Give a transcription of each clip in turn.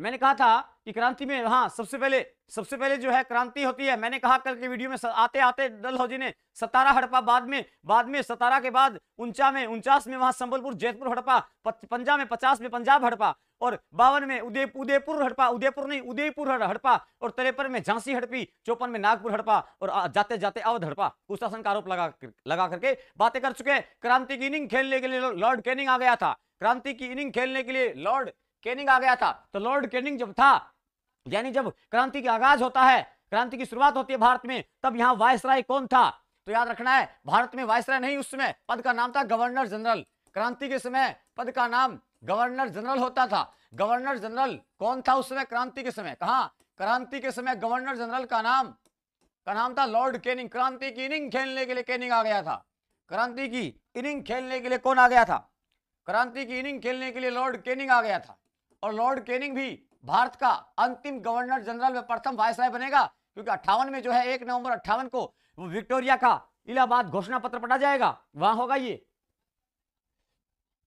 मैंने कहा था कि क्रांति में हाँ सबसे पहले जो है क्रांति होती है। मैंने कहा कल के वीडियो में आते आते डलहौजी ने सतारा हड़पा, बाद में सतारा के बाद 49 में वहां संबलपुर जैतपुर हड़पा, 55 में 50 में पंजाब हड़पा, और 52 में उदयपुर हड़पा, उदयपुर हड़पा, और 53 में झांसी हड़पी, 54 में नागपुर हड़पा, और जाते जाते अवध हड़पा। कुशासन का आरोप लगा करके बातें कर चुके हैं। क्रांति की इनिंग खेलने के लिए लॉर्ड कैनिंग आ गया था। क्रांति की इनिंग खेलने के लिए लॉर्ड कैनिंग आ गया था। तो लॉर्ड कैनिंग जब था, यानी जब क्रांति का आगाज होता है, क्रांति की शुरुआत होती है भारत में, तब यहां वायसराय कौन था? तो याद रखना है, भारत में वायसराय नहीं, उस समय पद का नाम था गवर्नर जनरल। क्रांति के समय पद का नाम गवर्नर जनरल होता था। गवर्नर जनरल कौन था उस समय क्रांति के समय? कहां? क्रांति के समय गवर्नर जनरल का नाम था लॉर्ड कैनिंग। क्रांति की इनिंग खेलने के लिए कैनिंग आ गया था। क्रांति की इनिंग खेलने के लिए कौन आ गया था? क्रांति की इनिंग खेलने के लिए लॉर्ड कैनिंग आ गया था। और लॉर्ड कैनिंग भी भारत का अंतिम गवर्नर जनरल में प्रथम वायसराय बनेगा, क्योंकि 58 में जो है 1 नवंबर 58 को वो विक्टोरिया का इलाहाबाद घोषणा पत्र पढ़ा जाएगा, वहां होगा, ये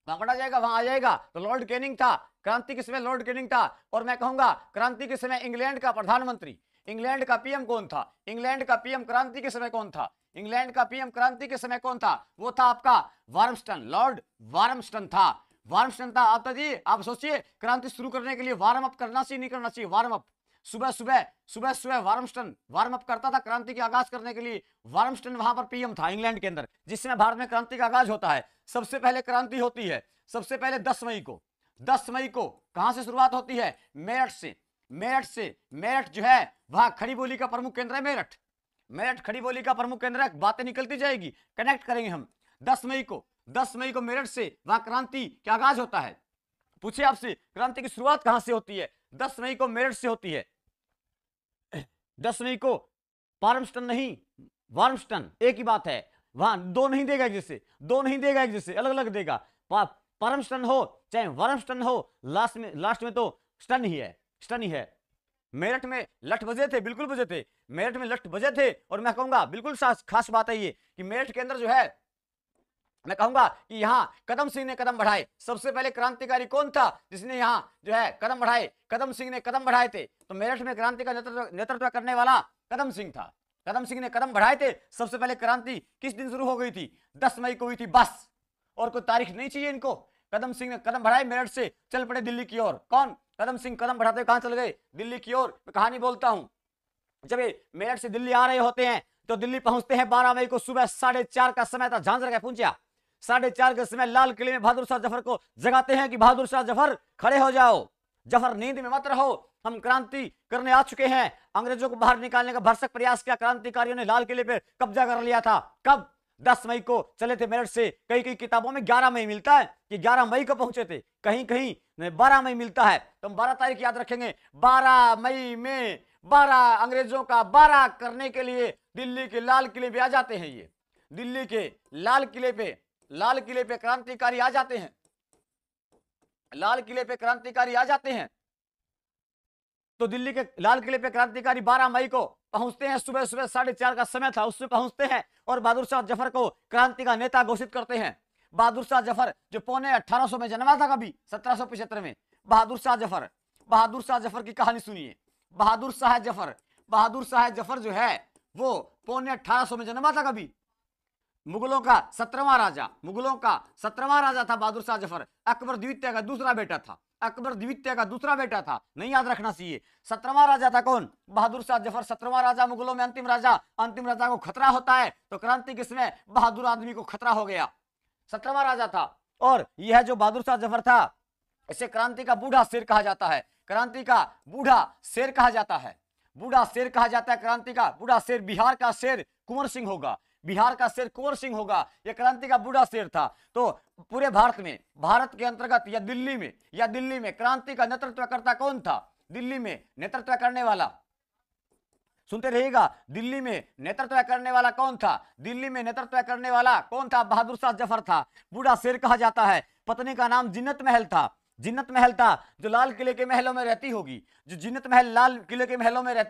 वहां पढ़ा जाएगा, वहां आ जाएगा। तो लॉर्ड कैनिंग था क्रांति के समय, लॉर्ड कैनिंग था। और मैं कहूंगा क्रांति के समय इंग्लैंड का प्रधानमंत्री, इंग्लैंड का पीएम कौन था? इंग्लैंड का पीएम क्रांति के समय कौन था? इंग्लैंड का पीएम क्रांति के समय कौन था? वो था आपका वार्मस्टन, लॉर्ड वार्मस्टन था। वार्मस्टन था। आप सोचिए, क्रांति शुरू करने के लिए वार्म अप करना चाहिए, नहीं करना चाहिए? वार्म अप सुबह सुबह वार्मस्टन वार्म अप करता था क्रांति के आगाज करने के लिए। वार्मस्टन वहां पर पीएम था इंग्लैंड के अंदर, जिस समय भारत में क्रांति का आगाज होता है। सबसे पहले क्रांति होती है, सबसे पहले 10 मई को कहां से शुरुआत होती है? मेरठ से। मेरठ जो है वहां खड़ी बोली का प्रमुख केंद्र है। मेरठ खड़ी बोली का प्रमुख केंद्र है। बातें निकलती जाएगी, कनेक्ट करेंगे हम। 10 मई को मेरठ से वहां क्रांति का आगाज होता है। पूछे आपसे क्रांति की शुरुआत कहां से होती है? 10 मई को मेरठ से होती है। 10 मई को पार्मस्टन नहीं, वार्मस्टन, एक ही बात है। वहां दो नहीं देगा एक जैसे, अलग अलग देगा। पार्मस्टन हो चाहे वार्मस्टन हो, लास्ट में तो स्टन ही है। मेरठ में लठ बजे थे, बिल्कुल बजे थे। मेरठ में लठ बजे थे। और मैं कहूंगा बिल्कुल खास बात है ये कि मेरठ के अंदर जो है, मैं कहूंगा कि यहां कदम सिंह ने कदम बढ़ाए। सबसे पहले क्रांतिकारी कौन था जिसने यहां जो है कदम बढ़ाए? कदम सिंह ने कदम बढ़ाए थे। तो मेरठ में क्रांति का नेतृत्व करने वाला कदम सिंह था। कदम सिंह ने कदम बढ़ाए थे। सबसे पहले क्रांति किस दिन शुरू हो गई थी? 10 मई को हुई थी, बस। और कोई तारीख नहीं चाहिए इनको। कदम सिंह ने कदम बढ़ाए, मेरठ से चल पड़े दिल्ली की ओर। कौन? कदम सिंह कदम बढ़ाते कहां चल गए? दिल्ली की ओर। मैं कहानी बोलता हूं, जब ये मेरठ से दिल्ली आ रहे होते हैं तो दिल्ली पहुंचते हैं 12 मई को सुबह 4:30 का समय था। झांझर का पहुंचा 4:30 के समय लाल किले में बहादुर शाह जफर को जगाते हैं कि बहादुर शाह जफर खड़े हो जाओ, जफर नींद में मत रहो, हम क्रांति करने आ चुके हैं। अंग्रेजों को बाहर निकालने का भरसक प्रयास किया। क्रांतिकारियों ने लाल किले पर कब्जा कर लिया था। कब? 10 मई को चले थे मेरठ से। कई किताबों में 11 मई मिलता है कि 11 मई को पहुंचे थे, कहीं 12 मई मिलता है। तो हम 12 तारीख याद रखेंगे। 12 मई में 12 अंग्रेजों का 12 करने के लिए दिल्ली के लाल किले पे आ जाते हैं। ये दिल्ली के लाल किले पे क्रांतिकारी आ जाते हैं। लाल किले पे क्रांतिकारी आ जाते हैं। तो दिल्ली के लाल किले पे क्रांतिकारी 12 मई को पहुंचते हैं। सुबह 4:30 का समय था, उसमें पहुंचते हैं और बहादुर शाह जफर को क्रांति का नेता घोषित करते हैं। बहादुर शाह जफर जो पौने 1800 में जन्मा था, कभी 1775 में। बहादुर शाह जफर की कहानी सुनिए। बहादुर शाह जफर जो है वो पौने 1800 में जन्मा था। कभी मुगलों का 17वां राजा था बहादुर शाह जफर। अकबर द्वितीय का दूसरा बेटा था। नहीं याद रखना चाहिए। 17वां राजा था कौन? बहादुर शाह जफर। 17वां राजा, मुगलों में अंतिम राजा को खतरा होता है तो क्रांति के समय बहादुर आदमी को खतरा हो गया। 17वां राजा था। और यह जो बहादुर शाह जफर था, इसे क्रांति का बूढ़ा शेर कहा जाता है। क्रांति का बूढ़ा शेर कहा जाता है। क्रांति का बूढ़ा शेर। बिहार का शेर कुंवर सिंह होगा। यह क्रांति का बूढ़ा शेर था। तो पूरे भारत के अंतर्गत या दिल्ली में क्रांति का नेतृत्वकर्ता कौन था? दिल्ली में नेतृत्व करने वाला, सुनते रहिएगा, दिल्ली में नेतृत्व करने वाला कौन था? बहादुर शाह जफर था। बूढ़ा शेर कहा जाता है। पत्नी का नाम जिन्नत महल था, जो लाल किले के महलों में रहती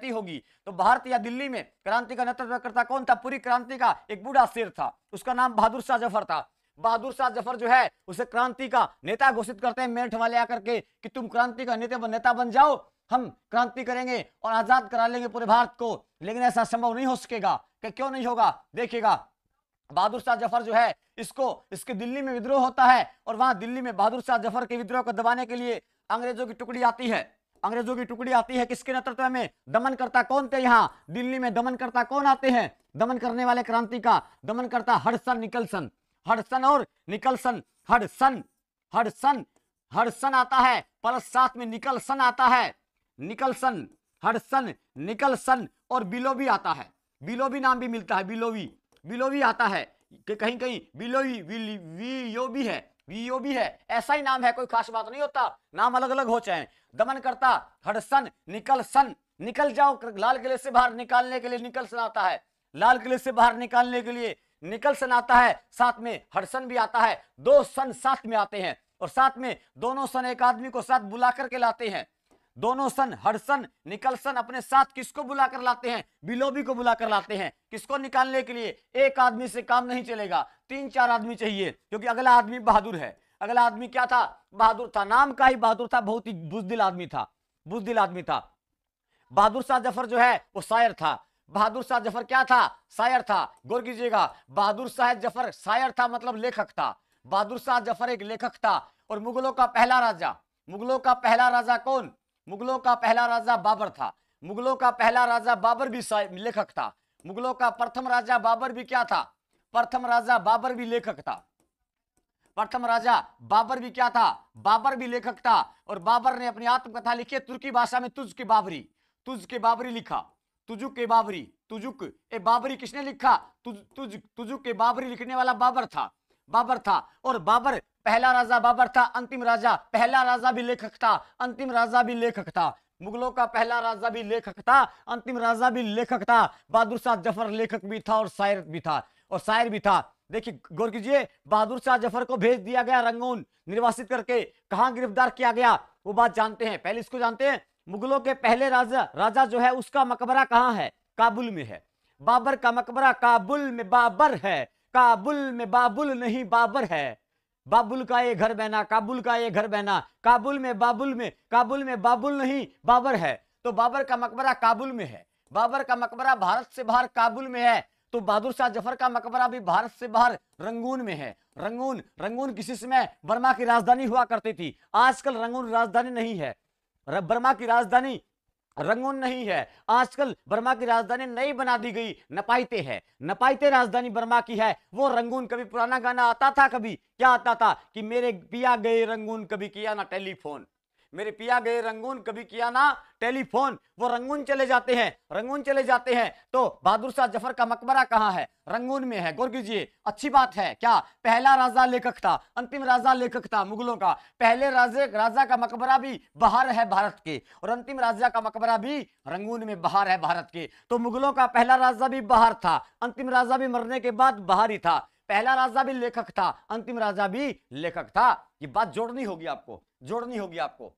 होगी। तो भारत या दिल्ली में क्रांति का नेतृत्व करता कौन था? पूरी क्रांति का एक बूढ़ा शेर था, उसका नाम बहादुर शाह जफर था। बहादुर शाह जफर जो है उसे क्रांति का नेता घोषित करते हैं मेरठ वाले आकर के कि तुम क्रांति का नेता बन जाओ, हम क्रांति करेंगे और आजाद करा लेंगे पूरे भारत को। लेकिन ऐसा संभव नहीं हो सकेगा। कि क्यों नहीं होगा, देखिएगा। बहादुर शाह जफर जो है इसके दिल्ली में विद्रोह होता है और वहां दिल्ली में बहादुर शाह जफर के विद्रोह को दबाने के लिए अंग्रेजों की टुकड़ी आती है। अंग्रेजों की टुकड़ी आती है, किसके नेतृत्व में? दमनकर्ता कौन थे यहाँ दिल्ली में? दमनकर्ता कौन आते हैं? दमन करने वाले क्रांति का दमनकर्ता हडसन निकलसन। हडसन और निकलसन, हडसन आता है, प्लस साथ में निकलसन आता है। निकलसन, हडसन, निकलसन और बिलोवी आता है। बिलोवी नाम भी मिलता है, बिलोवी आता है कि कहीं कहीं बिलोवी वियोबी है, वियोबी है, ऐसा ही नाम है, कोई खास बात नहीं होता, नाम अलग अलग हो चाहे। दमनकर्ता हडसन निकलसन, निकल जाओ लाल किले से बाहर निकालने के लिए निकलसन आता है। लाल किले से बाहर निकालने के लिए निकलसन आता है, साथ में हडसन भी आता है। दो सन साथ में आते हैं और साथ में दोनों सन एक आदमी को साथ बुला करके लाते हैं। दोनों सन हडसन निकलसन अपने साथ किसको बुलाकर लाते हैं? बिलोबी को बुलाकर लाते हैं। किसको निकालने के लिए? एक आदमी से काम नहीं चलेगा, 3-4 आदमी चाहिए, क्योंकि अगला आदमी बहादुर है। अगला आदमी क्या था? बहादुर था, नाम का ही बहादुर था, बहुत ही बुजदिल आदमी था, बुजदिल आदमी था। बहादुर शाह जफर जो है वो शायर था। बहादुर शाह जफर क्या था? शायर था। गौर कीजिएगा, बहादुर शाह जफर शायर था, मतलब लेखक था। बहादुर शाह जफर एक लेखक था। और मुगलों का पहला राजा, मुगलों का पहला राजा कौन? मुगलों का पहला राजा बाबर था। मुगलों का पहला राजा बाबर भी लेखक था। मुगलों का प्रथम राजा बाबर भी क्या था? प्रथम राजा बाबर भी लेखक था। प्रथम राजा बाबर भी क्या था? बाबर भी लेखक था। और बाबर ने अपनी आत्मकथा लिखी तुर्की भाषा में, तुझ के बाबरी लिखा। तुजुक के बाबरी किसने लिखा? तुजुक के बाबरी लिखने वाला बाबर था। और बाबर पहला राजा बाबर था, अंतिम राजा, पहला राजा भी लेखक था, अंतिम राजा भी लेखक था। मुगलों का पहला राजा भी लेखक था, अंतिम राजा भी लेखक था। बहादुर शाह जफर लेखक भी था और शायर भी था। देखिए गौर कीजिए, बहादुर शाह जफर को भेज दिया गया रंगून, निर्वासित करके। कहां गिरफ्तार किया गया वो बात जानते हैं, पहले इसको जानते हैं। मुगलों के पहले राजा जो है उसका मकबरा कहां है? काबुल में है। बाबर का मकबरा काबुल में बाबर है, काबुल में बाबुल नहीं बाबर है। बाबुल का ये घर बहना, काबुल का ये घर बहना, काबुल में बाबुल नहीं बाबर है। तो बाबर का मकबरा काबुल में है। बाबर का मकबरा भारत से बाहर काबुल में है। तो बहादुर शाह जफर का मकबरा भी भारत से बाहर रंगून में है। रंगून किसी समय बर्मा की राजधानी हुआ करती थी। आजकल रंगून राजधानी नहीं है, बर्मा की राजधानी रंगून नहीं है। आजकल बर्मा की राजधानी नई बना दी गई, नपाइते है। नपाइते राजधानी बर्मा की है, वो रंगून। कभी पुराना गाना आता था, कभी क्या आता था कि मेरे पिया गए रंगून कभी किया ना टेलीफोन, मेरे पिया गए रंगून कभी किया ना टेलीफोन। वो रंगून चले जाते हैं। तो बहादुर शाह जफर का मकबरा कहां है? रंगून में है। गौर कीजिए, अच्छी बात है। क्या? पहला राजा लेखक था, अंतिम राजा लेखक था मुगलों का। पहले राजा का मकबरा भी बाहर है भारत के, और अंतिम राजा का मकबरा भी रंगून में बाहर है भारत के। तो मुगलों का पहला राजा भी बाहर था, अंतिम राजा भी मरने के बाद बाहर ही था। पहला राजा भी लेखक था, अंतिम राजा भी लेखक था। ये बात जोड़नी होगी आपको।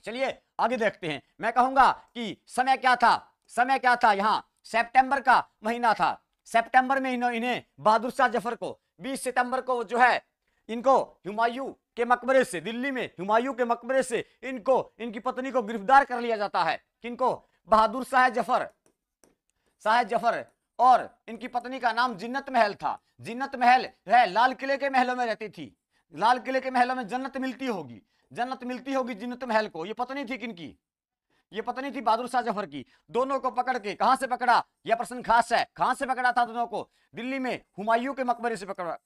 चलिए आगे देखते हैं। मैं कहूंगा कि समय क्या था? यहां सितंबर का महीना था। सितंबर में इन्हें बहादुर शाह जफर को 20 सितंबर को जो है इनको हुमायूं के मकबरे से, दिल्ली में हुमायूं के मकबरे से इनकी पत्नी को गिरफ्तार कर लिया जाता है। किनको? बहादुर शाह जफर और इनकी पत्नी का नाम जिन्नत महल था। जिन्नत महल है, लाल किले के महलों में रहती थी। लाल किले के महलों में जन्नत मिलती होगी जिन्नत महल को। ये पत्नी थी किनकी? ये पत्नी थी बहादुर शाह जफर की। दोनों को पकड़ के कहां से पकड़ा? यह प्रश्न खास है। कहां से पकड़ा था दोनों को? दिल्ली में हुमायूं के मकबरे से पकड़ा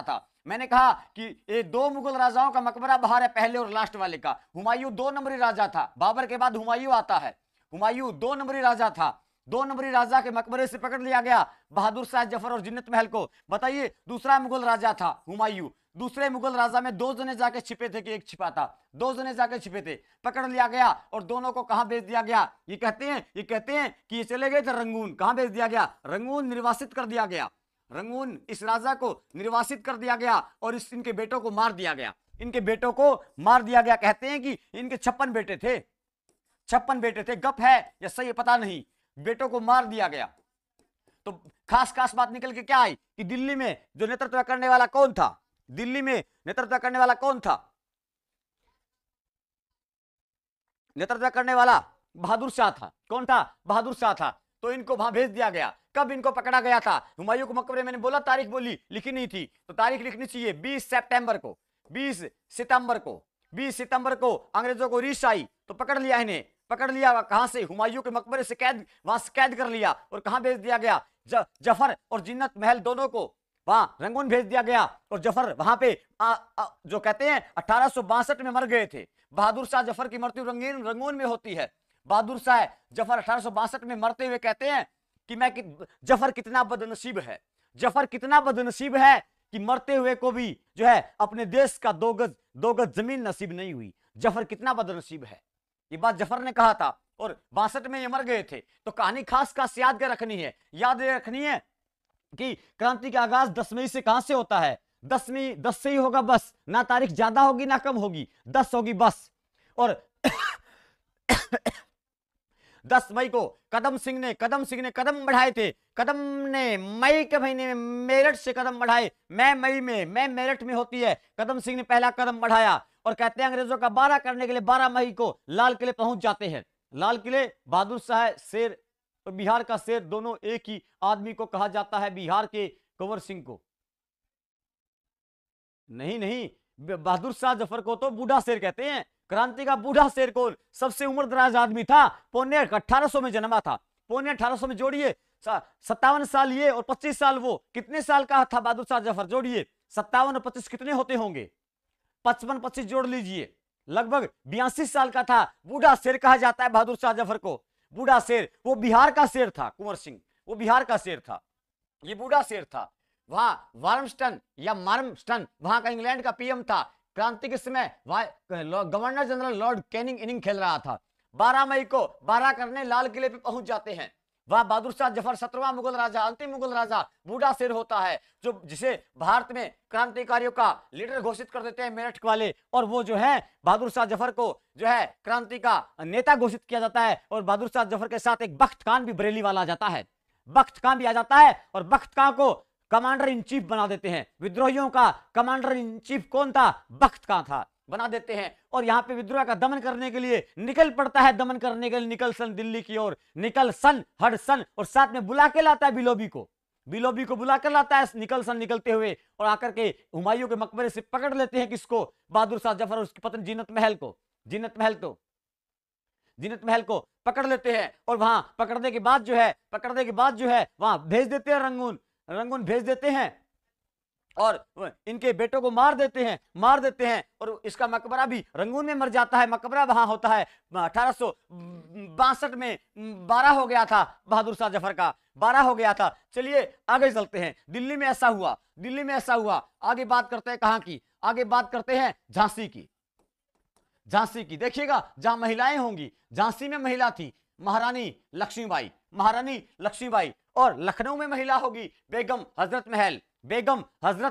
था। मैंने कहा कि ये 2 मुगल राजाओं का मकबरा बाहर है, पहले और लास्ट वाले का। हुमायूं 2 नंबरी राजा था, बाबर के बाद हुमायूं आता है। हुमायूं 2 नंबरी राजा था। 2 नंबरी राजा के मकबरे से पकड़ लिया गया बहादुर शाह जफर और जिन्नत महल को। बताइए, दूसरा मुगल राजा था हुमायूं। दूसरे मुगल राजा में 2 जने जाके छिपे थे कि एक छिपा था? 2 जने जाके छिपे थे। पकड़ लिया गया और दोनों को कहां भेज दिया गया? ये कहते हैं कि ये चले गए थे रंगून। कहां भेज दिया गया? रंगून निर्वासित कर दिया गया। रंगून इस राजा को निर्वासित कर दिया गया और इनके बेटों को मार दिया गया। कहते हैं कि इनके 56 बेटे थे। गप है या सही पता नहीं, बेटों को मार दिया गया। तो खास खास बात निकल के क्या आई कि दिल्ली में जो नेतृत्व करने वाला कौन था, दिल्ली में नेतृत्व करने वाला कौन था, नेतृत्व करने वाला बहादुर शाह था। कौन था? बहादुर शाह था। तो इनको वहां भेज दिया गया। कब इनको पकड़ा गया था? हुमायूं के मकबरे, मैंने बोला तारीख बोली, लिखी नहीं थी, तो तारीख लिखनी चाहिए। 20 सितंबर को, 20 सितंबर को, 20 सितंबर को अंग्रेजों को रीस आई तो पकड़ लिया इन्हें। पकड़ लिया कहां से? हुमायूं के मकबरे से कैद, वहां से कैद कर लिया और कहां भेज दिया गया? जफर और जिन्नत महल दोनों को वहां रंगून भेज दिया गया। और जफर वहां पे जो कहते हैं 1862 में मर गए थे। बहादुर शाह जफर की मृत्यु रंगून में होती है। बहादुर शाह जफर 1862 में मरते हुए कहते हैं कि जफर कितना बदनसीब है, जफर कितना बदनसीब है कि मरते हुए को भी जो है अपने देश का दो गज जमीन नसीब नहीं हुई। जफर कितना बदनसीब है, ये बात जफर ने कहा था और 62 में ये मर गए थे। तो कहानी खास खास याद कर रखनी है, याद रखनी है कि क्रांति का आगाज 10 मई से कहां से होता है? 10 से ही होगा बस, ना तारीख ज्यादा होगी ना कम होगी, 10 होगी बस। और 10 मई को कदम सिंह ने कदम बढ़ाए थे। कदम ने मई के महीने में मेरठ से कदम बढ़ाए। मैं मेरठ में होती है। कदम सिंह ने पहला कदम बढ़ाया और कहते हैं अंग्रेजों का 12 करने के लिए 12 मई को लाल किले पहुंच जाते हैं। लाल किले, बहादुर शाह शेर और बिहार का शेर दोनों एक ही आदमी को कहा जाता है, बिहार के कंवर सिंह को नहीं, बहादुर शाह जफर को तो बूढ़ा शेर कहते हैं। क्रांति का बूढ़ा शेर कौन? सबसे उम्र दराज आदमी था, पौने 1800 में जन्मा था। पौने 1800 में जोड़िए 57 साल ये और 25 साल वो, कितने साल का था बहादुर शाह जफर? जोड़िए 57 और 25 कितने होते होंगे? 55-25 जोड़ लीजिए, लगभग 82 साल का था। बूढ़ा शेर कहा जाता है बहादुर शाह जफर को, बूढ़ा शेर। वो बिहार का शेर था, कुंवर सिंह वो बिहार का शेर था, ये बूढ़ा शेर था। वहां वार्मस्टन या मार्मस्टन वहां का इंग्लैंड का पीएम था। क्रांति के समय governor general Lord Canning inning खेल रहा था। 12 मई को 12 करने लाल किले पे पहुंच जाते हैं। वहां बहादुर शाह जफर 17वां मुगल राजा, अंतिम मुगल राजा, बूढ़ा शेर होता है, जो जिसे भारत में क्रांतिकारियों का लीडर घोषित कर देते हैं मेरठ वाले। और वो जो है बहादुर शाह जफर को जो है क्रांति का नेता घोषित किया जाता है। और बहादुर शाह जफर के साथ एक बख्त खान भी बरेली वाला आ जाता है, बख्त खान भी आ जाता है और बख्त खान को कमांडर इन चीफ बना देते हैं। विद्रोहियों का कमांडर इन चीफ कौन था? बख्त खान था, बना देते हैं। और यहां पे विद्रोह का दमन करने के लिए निकल पड़ता है, दमन करने के लिए निकलसन दिल्ली की ओर, निकलसन हडसन, और साथ में बुला के लाता है बिलोबी को बुला कर लाता है निकलसन निकलते हुए, और आकर के हुमायूं के मकबरे से पकड़ लेते हैं किसको? बहादुर शाह जफर और उसकी पत्नी जीनत महल को पकड़ लेते हैं। और वहां पकड़ने के बाद जो है वहां भेज देते हैं रंगून भेज देते हैं और इनके बेटों को मार देते हैं और इसका मकबरा भी रंगून में मर जाता है। मकबरा वहां होता है 1862 में 12 हो गया था, बहादुर शाह जफर का 12 हो गया था। चलिए आगे चलते हैं। दिल्ली में ऐसा हुआ। आगे बात करते हैं कहां की? आगे बात करते हैं झांसी की। देखिएगा जहां महिलाएं होंगी, झांसी में महिला थी महारानी लक्ष्मीबाई, और लखनऊ में महिला होगी बेगम हजरत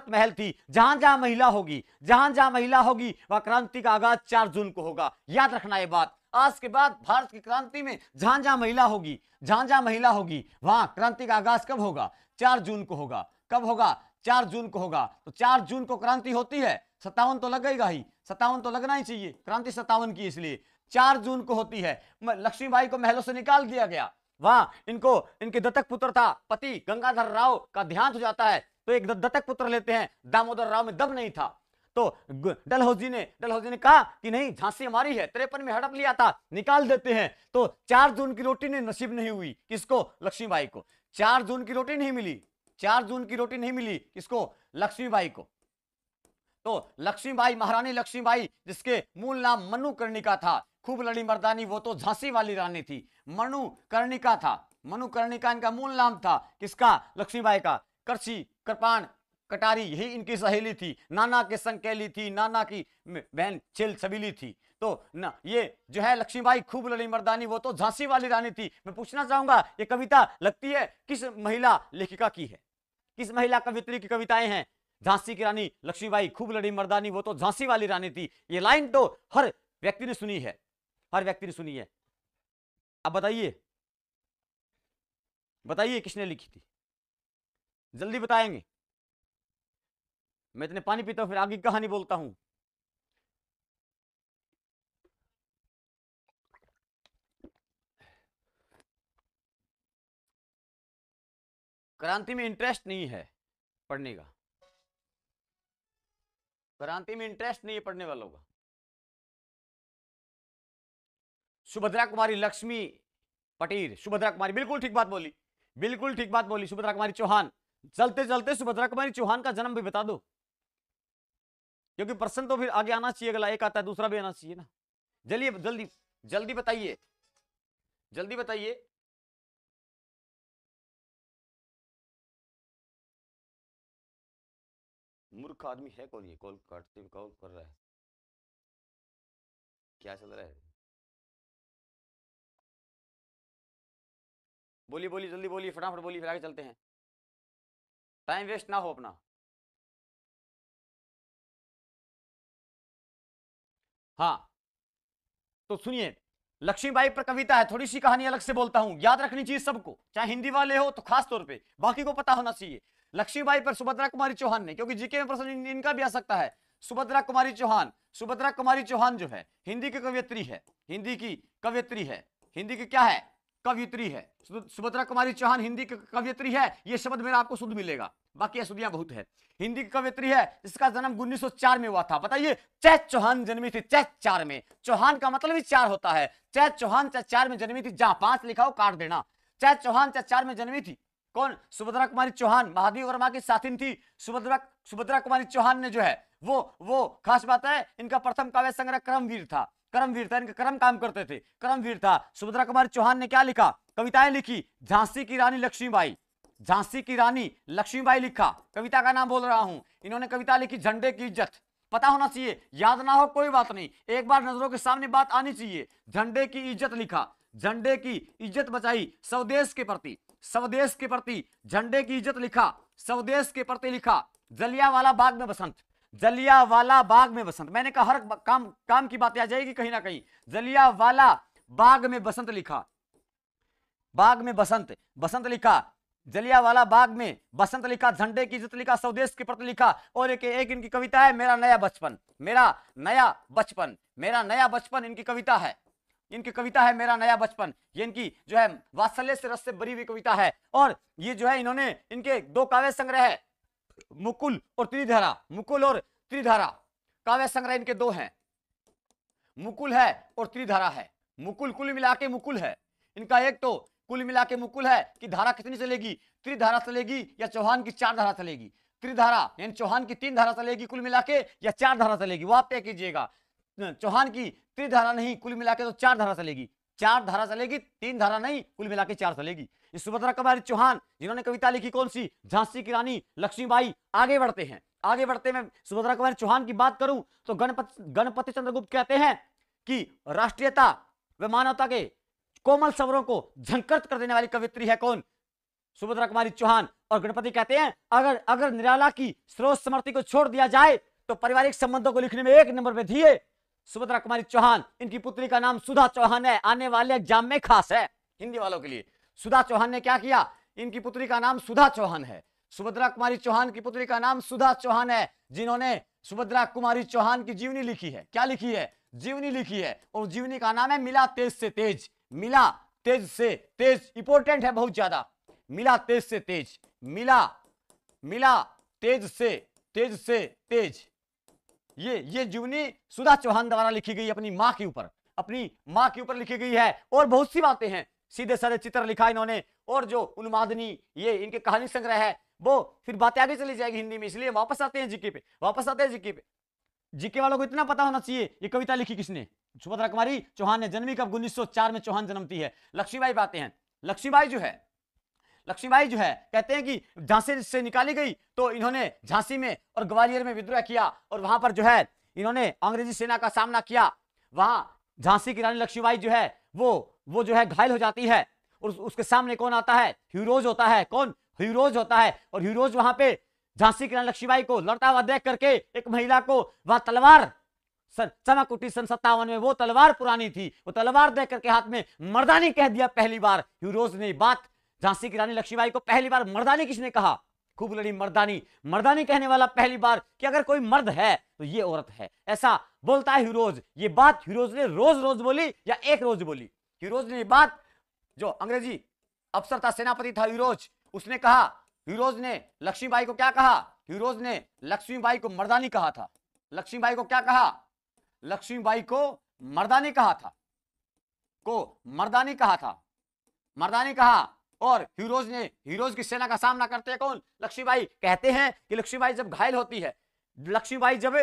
महल थी। जहां जहां महिला होगी वह क्रांति का आगाज 4 जून को होगा। याद रखना ये बात। आज के बाद भारत की क्रांति में जहां जहां महिला होगी वहां क्रांति का आगाज कब होगा? 4 जून को होगा। कब होगा? 4 जून को होगा। तो 4 जून को क्रांति होती है, 57 तो लगेगा ही, 57 तो लगना ही चाहिए, क्रांति 57 की, इसलिए 4 जून को होती है। लक्ष्मीबाई को महलों से निकाल दिया गया। वहां इनके दत्तक पुत्र था, पति गंगाधर राव का देहांत हो जाता है, तो एक दत्तक पुत्र लेते हैं। दामोदर राव में दम नहीं था, तो डलहौजी ने कहा कि नहीं, झांसी हमारी है, 53 में हड़प लिया था, निकाल देते हैं। तो 4 जून की रोटी ने नसीब नहीं हुई किसको? लक्ष्मीबाई को। 4 जून की रोटी नहीं मिली किसको? लक्ष्मीबाई को। तो लक्ष्मीबाई, महारानी लक्ष्मीबाई, जिसके मूल नाम मनु कर्णिका था, खूब लड़ी मर्दानी, वो तो झांसी वाली रानी थी। मनु कर्णिका इनका मूल नाम था। किसका? लक्ष्मीबाई का। करछी, कृपाण, कटारी यही इनकी सहेली थी। नाना के संग कैली थी, नाना की बहन छेल छबीली थी। तो ना ये जो है लक्ष्मीबाई खूब लड़ी मर्दानी, वो तो झांसी वाली रानी थी। मैं पूछना चाहूंगा, ये कविता लगती है किस महिला लेखिका की है? किस महिला कवित्री की कविताएं हैं? झांसी की रानी लक्ष्मीबाई खूब लड़ी मर्दानी, वो तो झांसी वाली रानी थी। ये लाइन तो हर व्यक्ति ने सुनी है, अब बताइए किसने लिखी थी? जल्दी बताएंगे। मैं इतने पानी पीता हूं फिर आगे की कहानी बोलता हूं। क्रांति में इंटरेस्ट नहीं है पढ़ने का, क्रांति में इंटरेस्ट नहीं है पढ़ने वालों का। सुभद्रा कुमारी लक्ष्मी पटेल, सुभद्रा कुमारी, बिल्कुल ठीक बात बोली, बिल्कुल ठीक बात बोली। सुभद्रा कुमारी चौहान, चलते चलते सुभद्रा कुमारी चौहान का जन्म भी बता दो, क्योंकि प्रश्न तो फिर आगे आना चाहिए, अगला एक आता है दूसरा भी आना चाहिए ना। जल्दी जल्दी जल्दी बताइए, जल्दी बताइए। मूर्ख आदमी है कौन ये, कॉल काटते हुए कॉल कर रहा है, क्या चल रहा है? बोलिए बोलिए, जल्दी बोलिए, फटाफट बोलिए, फिर आगे चलते हैं, टाइम वेस्ट ना हो अपना। हाँ तो सुनिए, लक्ष्मीबाई पर कविता है, थोड़ी सी कहानी अलग से बोलता हूं, याद रखनी चाहिए सबको, चाहे हिंदी वाले हो तो खास तौर पे, बाकी को पता होना चाहिए। लक्ष्मीबाई पर सुभद्रा कुमारी चौहान ने, क्योंकि जीके में प्रश्न इनका भी आ सकता है। सुभद्रा कुमारी चौहान, सुभद्रा कुमारी चौहान जो है हिंदी की कवयित्री है, हिंदी की कवयित्री है, हिंदी की क्या है, कवयित्री है। सुभद्रा कुमारी चौहान हिंदी की कवयित्री है, ये शब्द मेरा आपको शुद्ध मिलेगा, बाकी अशुद्धियां बहुत है। हिंदी की कवयित्री है, इसका जन्म 1904 में हुआ था। बताइए, चैत चौहान जन्मी थी, चैत 4 में, चौहान का मतलब ही 4 होता है। चैत चौहान चैत 4 में जन्मी थी, जहां 5 लिखा हो काट देना। चैत चौहान चैत 4 में जन्मी थी, कौन, सुभद्रा कुमारी चौहान, महादेव वर्मा की साथिन थी। सुभद्रा कुमारी चौहान ने जो है वो खास बात है, इनका प्रथम काव्य संग्रह कर्मवीर था, कर्मवीर था, इनका कर्म काम करते थे, कर्मवीर था। सुभद्रा कुमारी चौहान ने क्या लिखा, कविताएं लिखी। झांसी की रानी लक्ष्मीबाई, झांसी की रानी लक्ष्मीबाई लिखा, कविता का नाम बोल रहा हूं। इन्होंने कविता लिखी झंडे की इज्जत, पता होना चाहिए, याद ना हो कोई बात नहीं, एक बार नजरों के सामने बात आनी चाहिए। झंडे की इज्जत लिखा, झंडे की इज्जत बचाई, स्वदेश के प्रति, स्वदेश के प्रति झंडे की इज्जत लिखा, स्वदेश के प्रति लिखा। जलियांवाला बाग में बसंत, जलियांवाला बाग में बसंत, मैंने कहा हर काम की बात आ जाएगी कहीं ना कहीं। जलियांवाला बाग में बसंत लिखा, बाग में बसंत, बसंत लिखा, जलियांवाला बाग में बसंत लिखा, झंडे की इज्जत लिखा, स्वदेश के प्रति लिखा। और एक इनकी कविता है मेरा नया बचपन, मेरा नया बचपन, मेरा नया बचपन इनकी कविता है, इनकी कविता है मेरा नया बचपन। ये इनकी जो है वात्सल्य से रस से भरी हुई कविता है। और ये जो है इन्होंने, इनके 2 काव्य संग्रह है, मुकुल और त्रिधारा, मुकुल और त्रिधारा काव्य संग्रह इनके 2 हैं, मुकुल है और त्रिधारा है। मुकुल कुल मिला के मुकुल है इनका, एक तो कुल मिला के मुकुल है कि धारा कितनी चलेगी, त्रिधारा चलेगी या चौहान की 4 धारा चलेगी। त्रिधारा यानी चौहान की 3 धारा चलेगी कुल मिला के, या 4 धारा चलेगी, वो आप तय कीजिएगा। चौहान की त्रिधारा नहीं, कुल मिला के तो 4 धारा चलेगी, 4 धारा चलेगी, 3 धारा नहीं, कुल मिला के 4 चलेगी। इस सुभद्रा कुमारी चौहान जिन्होंने कविता लिखी कौन सी, झांसी की रानी लक्ष्मीबाई। आगे बढ़ते हैं, आगे बढ़ते में सुभद्रा कुमारी चौहान की बात करूं तो गणपति चंद्रगुप्त कहते हैं कि राष्ट्रीयता व मानवता के कोमल स्वरों को झंकृत कर देने वाली कवित्री है कौन, सुभद्रा कुमारी चौहान। और गणपति कहते हैं अगर निराला की स्रोत समर्थी को छोड़ दिया जाए तो पारिवारिक संबंधों को लिखने में 1 नंबर पे थी सुभद्रा कुमारी चौहान। इनकी पुत्री का नाम सुधा चौहान है, आने वाले एग्जाम में खास है हिंदी वालों के लिए। सुधा चौहान ने क्या किया, इनकी पुत्री का नाम सुधा चौहान है, सुभद्रा कुमारी चौहान की पुत्री का नाम सुधा चौहान है, जिन्होंने सुभद्रा कुमारी चौहान की जीवनी लिखी है। क्या लिखी है, जीवनी लिखी है, और जीवनी का नाम है मिला तेज से तेज, मिला तेज से तेज, इंपॉर्टेंट है बहुत ज्यादा, मिला तेज से तेज, मिला तेज से तेज। ये जीवनी सुधा चौहान द्वारा लिखी गई, अपनी मां के ऊपर, अपनी मां के ऊपर लिखी गई है। और बहुत सी बातें हैं, सीधे साधे चित्र लिखा इन्होंने, और जो उन्मादनी ये इनके कहानी संग्रह है, वो फिर बातें आगे चली जाएगी हिंदी में, इसलिए वापस आते हैं जीके पे, वापस आते हैं जीके पे। जीके वालों को इतना पता होना चाहिए ये कविता लिखी किसने, सुभद्रा कुमारी चौहान ने। जन्मी कब, 1904 में चौहान जन्मती है। लक्ष्मीबाई पाते हैं, लक्ष्मीबाई जो है कहते हैं कि झांसी से निकाली गई तो इन्होंने झांसी में और ग्वालियर में विद्रोह किया, और वहां पर जो है इन्होंने अंग्रेजी सेना का सामना किया। वहां झांसी की रानी लक्ष्मीबाई जो है वो जो है घायल हो जाती है, और उसके सामने कौन आता है, ह्यूरोज होता है। कौन, ह्यूरोज होता है। और ह्यूरोज वहां पे झांसी की रानी लक्ष्मीबाई को लड़ता हुआ देख करके एक महिला को वह तलवार, चमक उठी सन 57 में, वो तलवार पुरानी थी, वो तलवार देख करके हाथ में मर्दानी कह दिया पहली बार ह्यूरोज ने। बात झांसी की रानी लक्ष्मीबाई को पहली बार मर्दानी किसने कहा, खूब लड़ी मर्दानी। मर्दानी कहने वाला पहली बार कि अगर कोई मर्द है तो ये औरत है, ऐसा बोलता है हीरोज। ये बात हीरोज ने रोज रोज बोली या एक रोज बोली? हीरोज ने ये बात, जो अंग्रेजी अफसर था, सेनापति था हीरोज, उसने कहा, हीरोज ने लक्ष्मीबाई को क्या कहा? हीरोज ने लक्ष्मीबाई को मर्दानी कहा था। लक्ष्मीबाई को क्या कहा? लक्ष्मीबाई को मर्दानी कहा था, मर्दानी कहा था, मर्दानी कहा। और हीरोज ने, हीरोज की सेना का सामना करते हैं कौन? लक्ष्मीबाई। कहते हैं कि लक्ष्मीबाई जब घायल होती है, लक्ष्मीबाई जब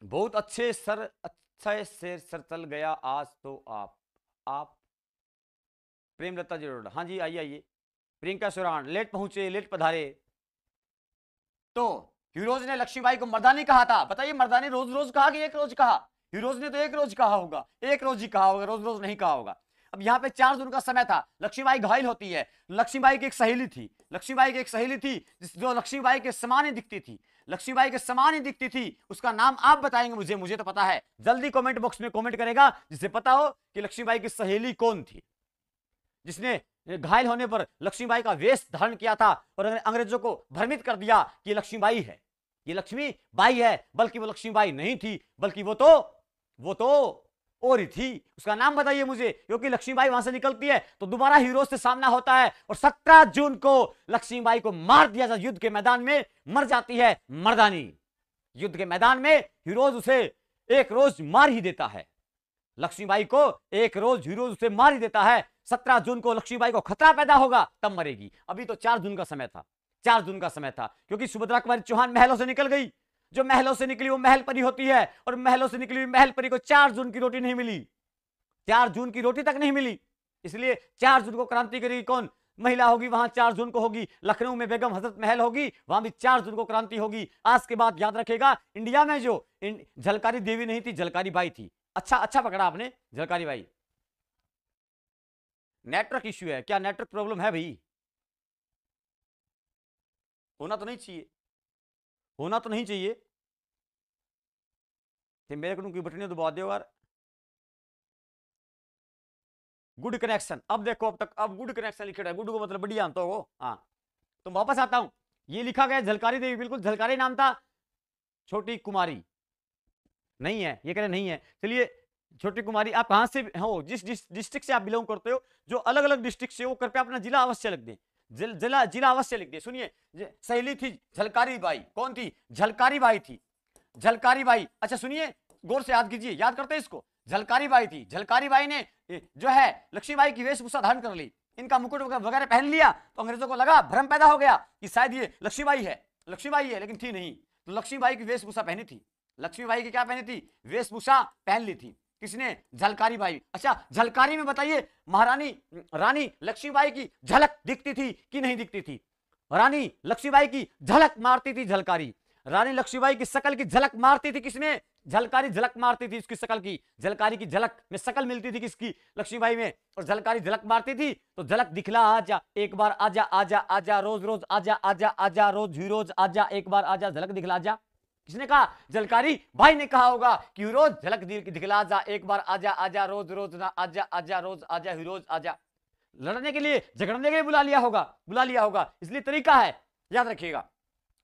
बहुत अच्छे से सर चल गया आज तो आप प्रेमलता जी अरोड़ा, हाँ जी आइए। प्रियंका सोरान, लेट पहुंचे लेट पधारे। तो हीरोज ने लक्ष्मीबाई को मर्दानी कहा था। बताइए, मर्दानी रोज रोज कहा कि एक रोज कहा? हीरोज ने तो एक रोज कहा होगा, एक रोज ही कहा होगा, रोज रोज नहीं कहा होगा। अब यहाँ पे 4 जून का समय था, लक्ष्मीबाई घायल होती है। लक्ष्मीबाई की एक सहेली थी, लक्ष्मीबाई की एक सहेली थी जो लक्ष्मीबाई के समान ही दिखती थी, लक्ष्मीबाई के समान ही दिखती थी। उसका नाम आप बताएंगे मुझे तो पता है। जल्दी कमेंट बॉक्स में कमेंट करेगा जिसे पता हो कि लक्ष्मीबाई की सहेली कौन थी, जिसने घायल होने पर लक्ष्मीबाई का वेश धारण किया था और अंग्रेजों को भ्रमित कर दिया कि लक्ष्मीबाई है, ये लक्ष्मीबाई है। बल्कि वो लक्ष्मीबाई नहीं थी, बल्कि वो तो और ही थी। उसका नाम बताइए मुझे, क्योंकि लक्ष्मीबाई वहां से निकलती है तो दोबारा हीरोज से सामना होता है और 17 जून को लक्ष्मीबाई को मार दिया जाता, युद्ध के मैदान में मर जाती है मर्दानी। युद्ध के मैदान में हीरोज उसे एक रोज मार ही देता है, लक्ष्मीबाई को एक रोज हीरोज उसे मार ही देता है। 17 जून को लक्ष्मीबाई को खतरा पैदा होगा तब मरेगी। अभी तो 4 जून का समय था, 4 जून का समय था, क्योंकि सुभद्रा कुमारी चौहान महलों से निकल गई। जो महलों से निकली वो महल परी होती है, और महलों से निकली हुई महल परी को 4 जून की रोटी नहीं मिली, 4 जून की रोटी तक नहीं मिली। इसलिए 4 जून को क्रांति करेगी कौन? महिला होगी, वहां 4 जून को होगी। लखनऊ में बेगम हजरत महल होगी, वहां भी 4 जून को क्रांति होगी। आज के बाद याद रखेगा, इंडिया में जो झलकारी देवी नहीं थी, झलकारी बाई थी। अच्छा पकड़ा आपने, झलकारी बाई। नेटवर्क इश्यू है क्या? नेटवर्क प्रॉब्लम है भाई? होना तो नहीं चाहिए, होना तो नहीं चाहिए। मेरे को की बटन दबा दो यार। गुड कनेक्शन, अब देखो, अब गुड कनेक्शन लिखा है। गुड को मतलब बढ़िया तो वो। हाँ, तो वापस आता हूं। ये लिखा गया झलकारी देवी, बिल्कुल झलकारी नाम था। छोटी कुमारी नहीं है, ये कह रहे नहीं है। चलिए, छोटी कुमारी आप कहां से हो, जिस डिस्ट्रिक्ट से आप बिलोंग करते हो, जो अलग अलग डिस्ट्रिक्ट से हो, कृपया अपना जिला अवश्य लिख दें। जिला अवश्य लिख दे। सुनिए, सहेली थी झलकारी बाई। कौन थी? झलकारी बाई थी, झलकारी बाई। अच्छा सुनिए, गौर से याद कीजिए, याद करते हैं इसको। झलकारी बाई थी। झलकारी बाई ने जो है लक्ष्मीबाई की वेशभूषा धारण कर ली, इनका मुकुट वगैरह पहन लिया, तो अंग्रेजों को लगा, भ्रम पैदा हो गया कि शायद ये लक्ष्मीबाई है, लेकिन थी नहीं। तो लक्ष्मीबाई की वेशभूषा पहनी थी, लक्ष्मीबाई की क्या पहनी थी? वेशभूषा पहन ली थी। किसने? झलकारी बाई। अच्छा, झलकारी में बताइए, महारानी रानी लक्ष्मीबाई की झलक दिखती थी कि नहीं दिखती थी? रानी लक्ष्मीबाई की झलक मारती थी झलकारी। रानी लक्ष्मीबाई की शकल की झलक मारती थी किसमें? झलकारी झलक मारती थी उसकी शकल की। झलकारी की झलक में शकल मिलती थी किसकी? लक्ष्मीबाई में। और झलकारी झलक मारती थी तो झलक दिखला आजा, एक बार आजा आजा आजा, रोज रोज आजा आजा आजा, रोज ही रोज आजा, एक बार आजा, झलक दिखला आजा। किसने कहा? झलकारी भाई ने कहा होगा कि रोज झलक दिखला जा, एक बार आजा आजा, रोज रोज ना आजा आजा, रोज आजा ही रोज आजा। लड़ने के लिए, झगड़ने के लिए बुला लिया होगा, इसलिए तरीका है, याद रखिएगा।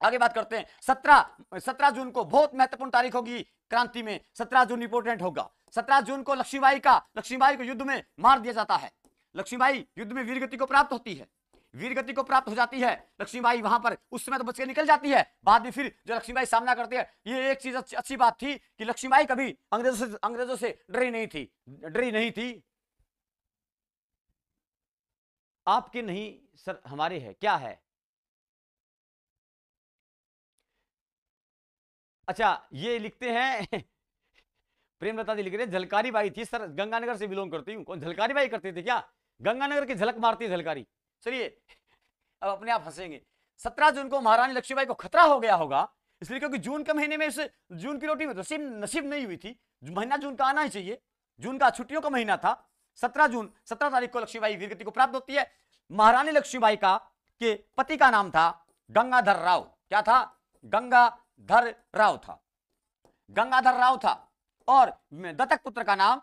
आगे बात करते हैं। 17 जून को बहुत महत्वपूर्ण तारीख होगी क्रांति में। 17 जून इंपोर्टेंट होगा। 17 जून को लक्ष्मीबाई को युद्ध में मार दिया जाता है। लक्ष्मीबाई युद्ध में वीरगति को प्राप्त होती है, वीरगति को प्राप्त हो जाती है लक्ष्मीबाई। वहां पर उस समय तो बच के निकल जाती है। बाद में फिर जो लक्ष्मीबाई सामना करती है, ये एक चीज अच्छी बात थी कि लक्ष्मीबाई कभी अंग्रेजों से डरी नहीं थी। आपके नहीं सर, हमारे है, क्या है? अच्छा, ये लिखते हैं प्रेमलता जी लिख रहे हैं झलकारी बाई थी सर, गंगानगर से बिलोंग करती हूँ। कौन? झलकारी बाई करते थे क्या? गंगानगर की झलक मारती है झलकारी। चलिए, अब अपने आप हंसेंगे। 17 जून को महारानी लक्ष्मीबाई को खतरा हो गया होगा, इसलिए क्योंकि जून के महीने में उसे जून की रोटी में नसीब नहीं हुई थी। महीना जून का आना ही चाहिए, जून का छुट्टियों का महीना था। 17 तारीख को लक्ष्मीबाई वीरगति को प्राप्त होती है। महारानी लक्ष्मीबाई का के पति का नाम था गंगाधर राव। क्या था? गंगाधर राव था। और दत्तक पुत्र का नाम,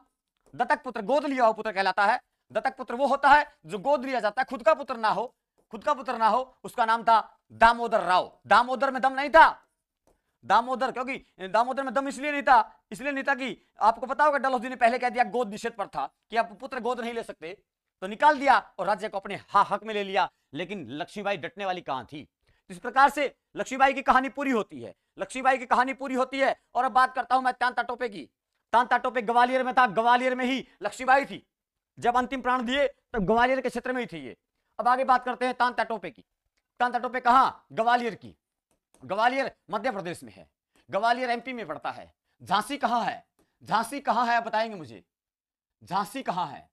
दत्तक पुत्र गोद लिया हुआ पुत्र कहलाता है। दत्तक पुत्र वो होता है जो गोद लिया जाता है, खुद का पुत्र ना हो, खुद का पुत्र ना हो, उसका नाम था दामोदर राव। दामोदर में दम नहीं था, दामोदर, क्योंकि दामोदर में दम इसलिए नहीं था कि आपको पता होगा डलहौजी ने पहले कह दिया गोद निषेध पर था कि आप पुत्र गोद नहीं ले सकते, तो निकाल दिया और राज्य को अपने हक में ले लिया। लेकिन लक्ष्मीबाई डटने वाली कहां थी? इस प्रकार से लक्ष्मीबाई की कहानी पूरी होती है, लक्ष्मीबाई की कहानी पूरी होती है। और अब बात करता हूं मैं तांता टोपे की। तांता टोपे ग्वालियर में था, ग्वालियर में ही लक्ष्मीबाई थी। जब अंतिम प्राण दिए तब ग्वालियर के क्षेत्र में ही थी ये। अब आगे बात करते हैं तांता टोपे की। तांता टोपे कहां? ग्वालियर की। ग्वालियर मध्य प्रदेश में है, ग्वालियर एमपी में पड़ता है। झांसी कहां है? झांसी कहां है बताएंगे मुझे? झांसी कहां है?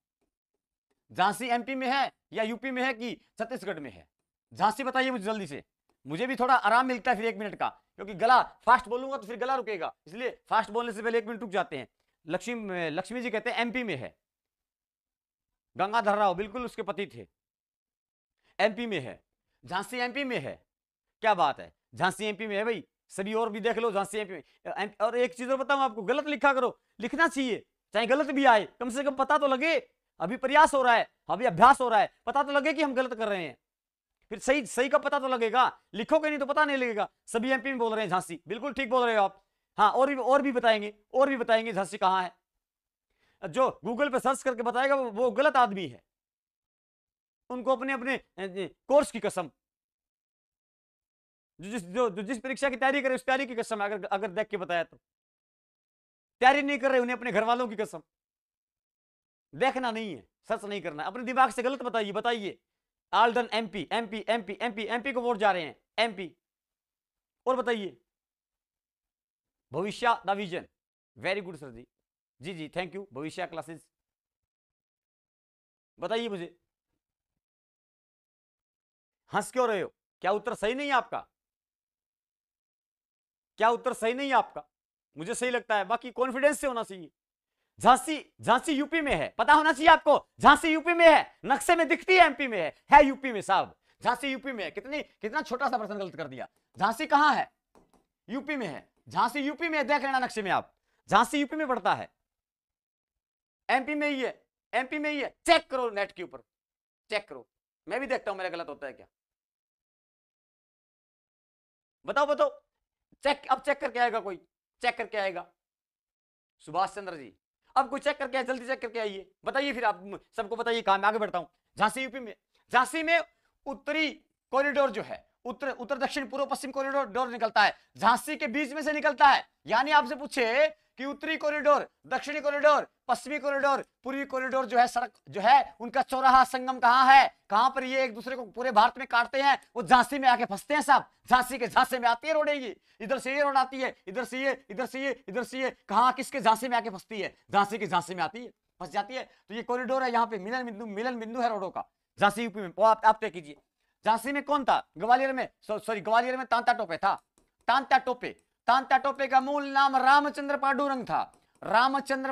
झांसी एमपी में है या यूपी में है कि छत्तीसगढ़ में है? झांसी बताइए मुझे जल्दी से, मुझे भी थोड़ा आराम मिलता है फिर 1 मिनट का, क्योंकि गला फास्ट बोलूंगा तो फिर गला रुकेगा, इसलिए फास्ट बोलने से पहले 1 मिनट रुक जाते हैं। लक्ष्मी जी कहते हैं एमपी में है। गंगाधर राव बिल्कुल उसके पति थे, एमपी में है। झांसी एमपी में है, क्या बात है, झांसी एमपी में है भाई। सभी और भी देख लो, झांसी एमपी में। और एक चीज और बताऊं आपको, गलत लिखा करो, लिखना चाहिए, चाहे गलत भी आए, कम से कम पता तो लगे। अभी प्रयास हो रहा है, अभी अभ्यास हो रहा है, पता तो लगे कि हम गलत कर रहे हैं, फिर सही सही का पता तो लगेगा। लिखोगे नहीं तो पता नहीं लगेगा। सभी एमपी में बोल रहे हैं झांसी, बिल्कुल ठीक बोल रहे हो आप। हाँ, और भी बताएंगे झांसी कहाँ है। जो गूगल पे सर्च करके बताएगा वो गलत आदमी है, उनको अपने अपने कोर्स की कसम, जो जिस परीक्षा की तैयारी करे उस तैयारी की कसम, अगर देख के बताया तो। तैयारी नहीं कर रहे उन्हें अपने घर वालों की कसम। देखना नहीं है, सर्च नहीं करना, अपने दिमाग से गलत बताइए। आल्डन एमपी, एमपी को वोट जा रहे हैं, एमपी। और बताइए Bhavishya the vision, very good sir ji, जी थैंक यू। भविष्य क्लासेस बताइए मुझे, हंस क्यों रहे हो? क्या उत्तर सही नहीं है आपका? क्या उत्तर सही नहीं है आपका? मुझे सही लगता है, बाकी कॉन्फिडेंस से होना चाहिए। झांसी यूपी में है, पता होना चाहिए आपको। झांसी यूपी में है, नक्शे में दिखती है एमपी में है यूपी में साहब। झांसी यूपी में है। कितना छोटा सा प्रश्न गलत कर दिया। झांसी कहां है? यूपी में है। झांसी यूपी में, देख लेना नक्शे में आप, झांसी यूपी में पड़ता है, एमपी में ही है, एमपी में ही है। चेक करो नेट के ऊपर, चेक करो, मैं भी देखता हूं मेरा गलत होता है क्या। बताओ चेक, अब चेक करके आएगा कोई, चेक करके आएगा सुभाष चंद्र जी। अब कोई चेक करके आए, जल्दी चेक करके आइए, बताइए फिर आप सबको बताइए कहां। मैं आगे बढ़ता हूं। झांसी यूपी में, झांसी में उत्तरी कॉरिडोर जो है, उत्तर दक्षिण पूर्व पश्चिम कॉरिडोर निकलता है, झांसी के बीच में से निकलता है। यानी आपसे पूछे कि उत्तरी कॉरिडोर, दक्षिणी कॉरिडोर, पश्चिमी कॉरिडोर, पूर्वी कॉरिडोर जो है, सड़क जो है, उनका चौराहा संगम कहां है? कहां पर ये एक दूसरे को पूरे भारत में काटते हैं? वो झांसी में आके फंसते हैं साहब। झांसी के झांसे में आती है रोड, ये इधर से ये रोड आती है, इधर से ये, इधर से ये, इधर से ये, कहां किसके झांसी में आके फंसती है? झांसी के झांसे में आती है, फंस जाती है। तो ये कॉरिडोर है, यहाँ पे मिलन बिंदु है रोडों का, झांसी यूपी में। वो आप तय कीजिए। झांसी में कौन था? ग्वालियर में, सॉरी ग्वालियर में तांता टोपे था। तांता टोपे का मूल नाम रामचंद्र पांडुरंग था। रामचंद्र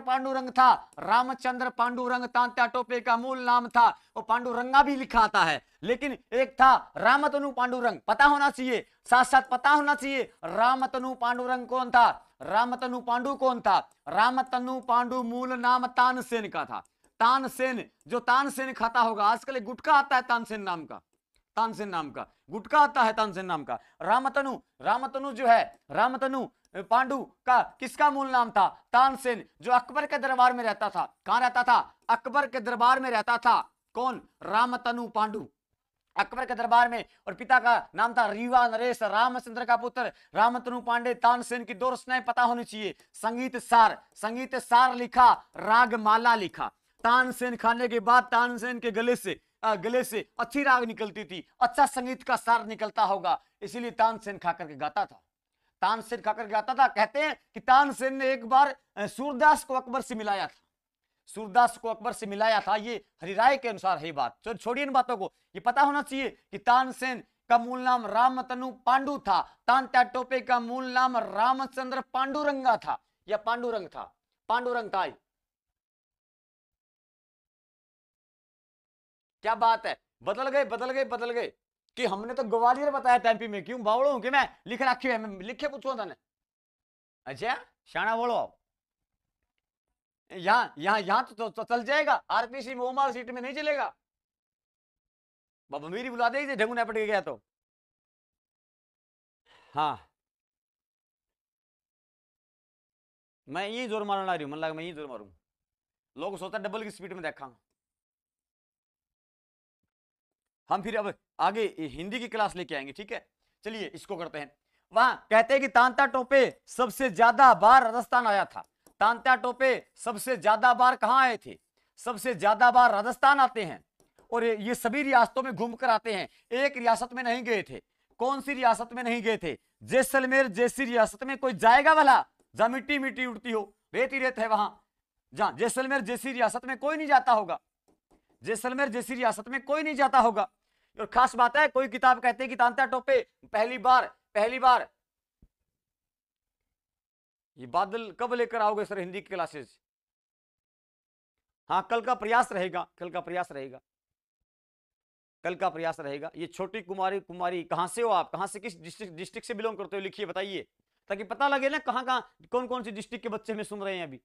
पांडुरंग तांता टोपे का मूल नाम था। वो पांडुरंगा भी लिखा आता है, लेकिन एक था रामतनु पांडुरंग, पता होना चाहिए, साथ साथ पता होना चाहिए रामतनु पांडुरंग कौन था, रामतनु पांडु कौन था। रामतनु पांडु मूल नाम तानसेन का था। तानसेन, जो तानसेन खाता होगा, आजकल एक गुटखा आता है तानसेन नाम का, तानसेन नाम का गुटखा आता है, तानसेन नाम का। रामतनु जो है, रामतनु पांडु का किसका मूल नाम था? तानसेन, जो अकबर के दरबार में रहता था। कहां रहता था? अकबर के दरबार में रहता था। कौन? रामतनु पांडु, अकबर के दरबार में। और पिता का नाम था रीवा नरेश, रामचंद्र का पुत्र रामतनु पांडे। तानसेन की 2 रचनाएं पता होनी चाहिए। संगीत सार लिखा, रागमाला लिखा। तानसेन खाने के बाद तानसेन के गले से अच्छी राग निकलती थी, अच्छा संगीत का सार निकलता होगा, इसीलिए तानसेन खा करके गाता था। तानसेन खाकर गाता था। कहते हैं कि तानसेन ने एक बार सूरदास को अकबर से मिलाया था। ये हरिराय के अनुसार है बात, तो छोड़िए इन बातों को, ये पता होना चाहिए कि तानसेन का मूल नाम रामतनु पांडु था। तांता टोपे का मूल नाम रामचंद्र पांडुरंगा था, या पांडुरंग था, पांडुरंग था। क्या बात है, बदल गए कि हमने तो ग्वालियर बताया था एमपी में, क्यों बावड़ो हूं कि मैं लिख रखी है, मैं लिखे पूछूं था ने। अच्छा शाना बोलो आप, यहाँ तो चल जाएगा, आरपीसी में ओमार सीट में नहीं चलेगा। बाबा मेरी बुला दे ढंगू न पट के गया तो। हाँ मैं यही जोर मारना रही हूँ, मन लगा मैं यही जोर मारूं, लोग सोचता डबल की स्पीड में देखा। हम फिर अब आगे हिंदी की क्लास लेके आएंगे, ठीक है। चलिए इसको करते हैं। वहां कहते हैं कि तांता टोपे सबसे ज्यादा बार राजस्थान आया था। तांता टोपे सबसे ज्यादा बार कहां आए थे? सबसे ज्यादा बार राजस्थान आते हैं, और ये सभी रियासतों में घूमकर आते हैं, एक रियासत में नहीं गए थे। कौन सी रियासत में नहीं गए थे? जैसलमेर जैसी रियासत में कोई जाएगा भला जहां मिट्टी मिट्टी उड़ती हो, रेत ही रेत है वहां। जहां जैसलमेर जैसी रियासत में कोई नहीं जाता होगा, जैसलमेर जैसी रियासत में कोई नहीं जाता होगा। और खास बात है, कोई किताब कहते हैं कि तांता टोपे पहली बार ये बादल कब लेकर आओगे सर हिंदी की क्लासेस? हाँ कल का प्रयास रहेगा, कल का प्रयास रहेगा, कल का प्रयास रहेगा। ये छोटी कुमारी कहां से हो आप? कहां से, किस डिस्ट्रिक्ट से बिलोंग करते हो? लिखिए बताइए, ताकि पता लगे ना कहां कौन कौन सी डिस्ट्रिक्ट के बच्चे हमें सुन रहे हैं अभी।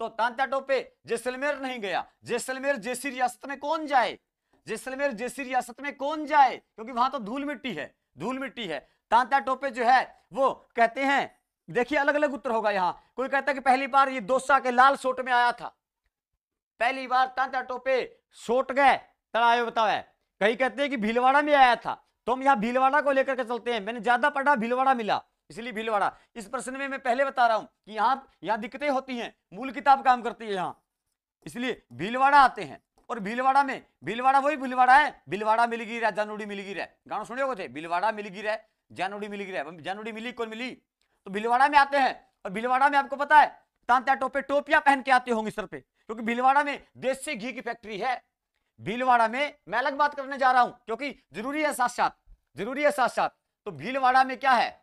तो तांता टोपे जैसलमेर नहीं गया। जैसलमेर जैसी रियासत में कौन जाए? जैसलमेर जैसी रियासत में कौन जाए? क्योंकि वहां तो धूल मिट्टी है, धूल मिट्टी है। तांता टोपे जो है वो कहते हैं, देखिए अलग अलग उत्तर होगा यहां। कोई कहता है कि पहली बार ये दौसा के लाल सोट में आया था, पहली बार तांता टोपे सोट गए तड़ायो बताओ है। कहीं कहते हैं कि भीलवाड़ा में आया था, तो हम यहाँ भीलवाड़ा को लेकर के चलते हैं। मैंने ज्यादा पढ़ा, भीलवाड़ा मिला, इसलिए भीलवाड़ा। इस प्रश्न में मैं पहले बता रहा हूं कि यहाँ दिक्कतें होती हैं, मूल किताब काम करती है यहाँ, इसलिए भीलवाड़ा आते हैं। और भीलवाड़ा में, भीलवाड़ा वही भीलवाड़ा है, भीलवाड़ा मिलगी रहा जानूड़ी मिलगी रहा, गाना सुने हो थे, भीलवाड़ा मिलगी रहा जानूड़ी मिलगी रहा, जानूड़ी मिली कौन मिली? तो भीलवाड़ा में आते हैं। और भीलवाड़ा में आपको पता है तांता टोपे टोपियां पहन के आते होंगे सर पे, क्योंकि भीलवाड़ा में देसी घी की फैक्ट्री है। भीलवाड़ा में मैं अलग बात करने जा रहा हूं, क्योंकि जरूरी है साथ साथ, जरूरी है साथ साथ। तो भीलवाड़ा में क्या है?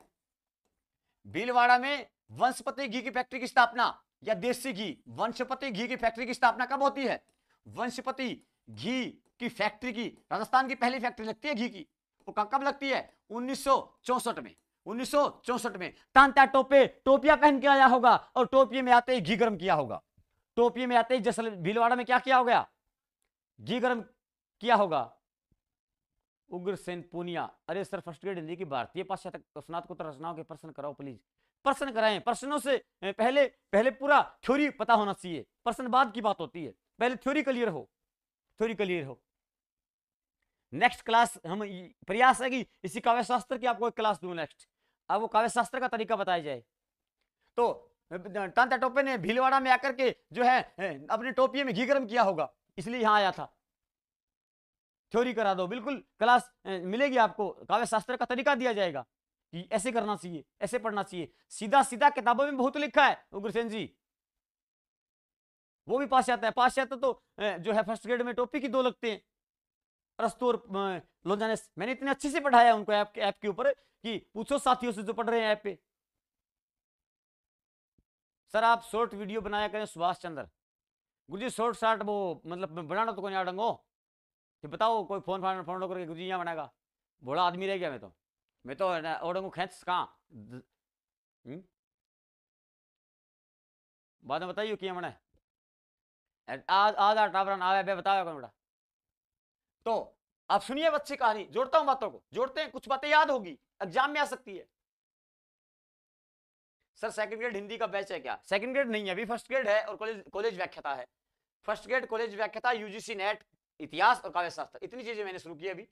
भीलवाड़ा में वंशपति घी की फैक्ट्री की स्थापना, या देसी घी, वंशपति घी की फैक्ट्री की स्थापना कब होती है? वंशपति घी की फैक्ट्री की, राजस्थान की पहली फैक्ट्री लगती है घी की, वो कब लगती है? 1964 में। 1964 में तांता टोपे टोपियां पहन के आया होगा, और टोपिये में आते ही घी गर्म किया होगा। टोपिये में आते ही जैसे भीलवाड़ा में क्या किया हो गया? घी गर्म किया होगा। उग्रसेन पूनिया, अरे सर फर्स्ट ग्रेड हिंदी की भारतीय पाश्चात्य स्नातकोत्तर रचनाओं के प्रश्न कराओ प्लीज। प्रश्न कराएं, प्रश्नों से पहले पूरा थ्योरी पता होना चाहिए, प्रश्न बाद की बात होती है, पहले थ्योरी क्लियर हो, थ्योरी क्लियर हो। नेक्स्ट क्लास हम प्रयास है कि इसी काव्य शास्त्र की आपको एक क्लास दूं नेक्स्ट, अब वो काव्य शास्त्र का तरीका बताया जाए। तो तांता टोपे ने भीलवाड़ा में आकर के जो है अपने टोपिये में घी गर्म किया होगा, इसलिए यहां आया था। थ्योरी करा दो, बिल्कुल क्लास मिलेगी आपको, काव्य शास्त्र का तरीका दिया जाएगा कि ऐसे करना चाहिए, ऐसे पढ़ना चाहिए, सीधा सीधा किताबों में बहुत लिखा है उग्रसेन जी, वो भी पाश्चात्य है। पाश्चात्य तो जो है फर्स्ट ग्रेड में टोपी की 2 लगते हैं, अरस्तु और लोजानेस। मैंने इतने अच्छे से पढ़ाया उनको ऐप के ऊपर कि पूछो साथियों से जो पढ़ रहे हैं ऐप पे। सर आप शॉर्ट वीडियो बनाया करें सुभाष चंद्र गुरुजी, शॉर्ट शार्ट वो मतलब बनाना तो कोई डंगो, तो बताओ कोई फोन करके गुरुजी यहाँ बनाएगा, बड़ा आदमी रह गया मैं तो ओडंगो खेच कहाँ बाद में बताइए क्या मना आज टाबरा आवे बताओ कौन बड़ा। तो आप सुनिए बच्चे कहानी, जोड़ता हूं बातों को, जोड़ते हैं, कुछ बातें याद होगी, एग्जाम में आ सकती है। सर सेकंड ग्रेड हिंदी का बैच है क्या? सेकंड ग्रेड नहीं है, अभी फर्स्ट ग्रेड है, और कॉलेज व्याख्याता है। फर्स्ट ग्रेड कॉलेज व्याख्याता, यूजीसी नेट, इतिहास और काव्य शास्त्र, इतनी चीजें मैंने शुरू की अभी।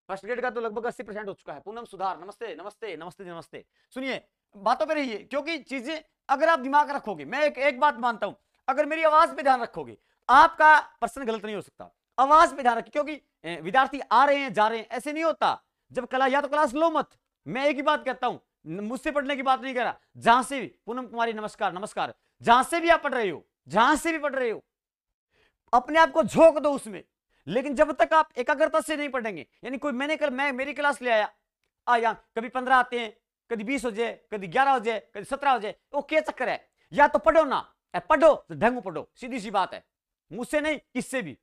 फर्स्ट ग्रेड का तो लगभग 80% हो चुका है। पूनम सुधार नमस्ते नमस्ते नमस्ते नमस्ते। सुनिए बातों पे रहिए, क्योंकि चीजें अगर आप दिमाग रखोगे, मैं एक बात मानता हूं, अगर मेरी आवाज पे ध्यान रखोगे आपका प्रश्न गलत नहीं हो सकता। आवाज पे ध्यान रखिए, क्योंकि विद्यार्थी आ रहे हैं जा रहे हैं, ऐसे नहीं होता। जब या तो क्लास लो मत, मैं एक ही बात कहता हूं, मुझसे पढ़ने की बात नहीं कर रहा, जहां से भी, पूनम कुमारी नमस्कार नमस्कार, जहां से भी आप पढ़ रहे हो, जहां से भी पढ़ रहे हो, अपने आप को झोंक दो उसमें। लेकिन जब तक आप एकाग्रता से नहीं पढ़ेंगे, यानी कोई मैं मेरी क्लास ले आया कभी 15 आते हैं, कभी 20 हो जाए, कभी 11 हो जाए, कभी 17 हो जाए, वो क्या चक्कर है? या तो पढ़ो ना, पढ़ो तो ढंग पढ़ो, सीधी सी बात है, मुझसे नहीं किससे भी,